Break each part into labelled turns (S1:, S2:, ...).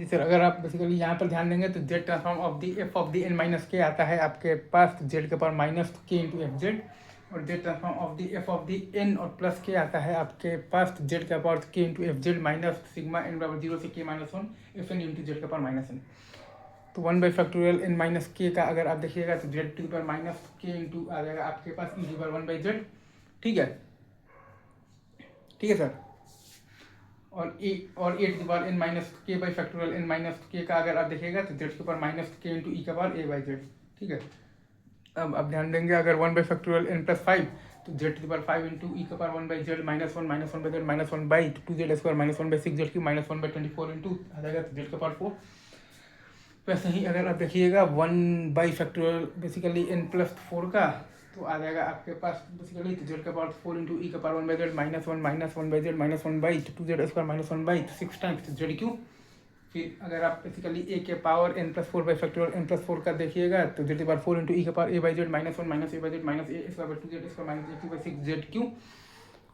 S1: जी sir, अगर आप basically यहाँ पर ध्यान देंगे तो Z transform of the F of the N minus K आता है आपके पास जेड के power minus K into F Z, और Z transform of the F of the N और प्लस के आता है आपके पास जेड का power K into F Z minus sigma N बराबर 0 से K minus 1 F N into Z का पावर माइनस एन। तो 1/फैक्टोरियल एन माइनस के का अगर आप देखिएगा तो Z to power minus K into आ जाएगा आपके पास ई टू पावर 1/जेड। ठीक है, ठीक है सर। और ए टू पावर एन माइनस के बाई फैक्टोरियल एन माइनस के का अगर आप देखिएगा तो जेड के ऊपर माइनस के इंटू ई का पावर ए बाई जेड। ठीक है, अब आप ध्यान देंगे अगर 1/फैक्टोरियल एन प्लस 5 तो Z to power 5 into E का पावर 1/जेड माइनस 1/जेड minus 1/2 Z square minus 1/6 Z cube minus 1/24 into आ जाएगा तो जेड का पावर 4। वैसे ही अगर आप देखिएगा 1/फैक्टोरियल बेसिकली एन प्लस 4 का तो आ जाएगा आपके पास बेसिकली तो जेड का पावर 4 इंटू ई का पावर 1/जेड माइनस 1/जेड minus 1/2 Z square minus 1/6 times Z cube. फिर अगर आप बेसिकली ए के पावर एन प्लस 4/फैक्टोरियल एन प्लस 4 का देखिएगा तो जेड के पावर 4 इंटू ई का power A by Z minus 1 minus A by Z minus A square 2 Z square minus A cube by 6 Z cube.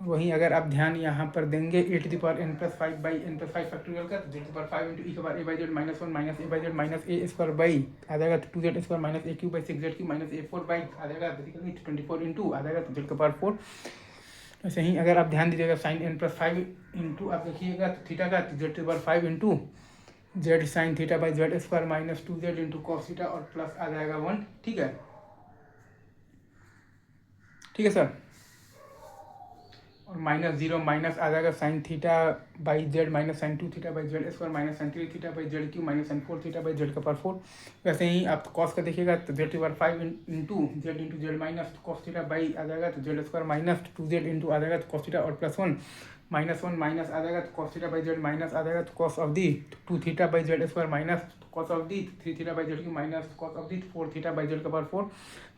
S1: वहीं अगर आप ध्यान यहाँ पर देंगे A to the power N plus 5 by N plus 5 factorial का तो Z to power 5 into E का power A by Z minus 1 minus A by Z minus A square by आ जाएगा तो 2 Z square minus A cube by 6 Z cube minus A 4 by आ जाएगा basically 24 into आ जाएगा तो Z का पावर 4। वैसे ही अगर आप ध्यान दीजिएगा साइन एन प्लस 5 इंटू आप देखिएगा तो थीटा का तो Z to power 5 into Z sine theta by Z square minus 2z into cos theta और प्लस आ जाएगा 1। ठीक है, ठीक है सर। और माइनस 0 माइनस आ जाएगा sine theta by Z minus sine 2 theta by Z square minus sine 3 theta by Z cube minus sine 4 theta by Z का पावर 4। वैसे ही आप कॉस का देखिएगा तो Z to power 5 into Z minus cos theta by आ जाएगा तो Z square minus 2z into आ जाएगा तो कॉस थीटा और प्लस 1 माइनस 1 माइनस आ जाएगा तो cos theta by Z minus आ जाएगा तो cos of the 2 theta by Z square minus cos of the 3 theta by Z cube minus cos of the 4 theta by Z का power 4।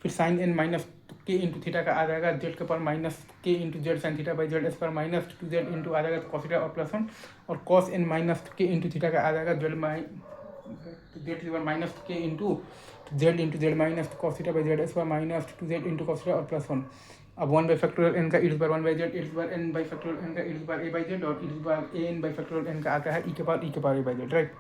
S1: फिर sine N minus K into theta का आ जाएगा Z का power minus K into Z sine theta by Z square minus 2z into आ जाएगा तो cos theta और प्लस 1 और cos N minus K into theta का आ जाएगा Z minus K into Z minus cos theta by Z square minus 2z into cos theta और plus 1। अब 1/फैक्टोरियल एन का ई टू पावर 1/जेड E to power N by factorial N का E to power A by Z और E to power A N by factorial N का आता है ई के power A by Z, right.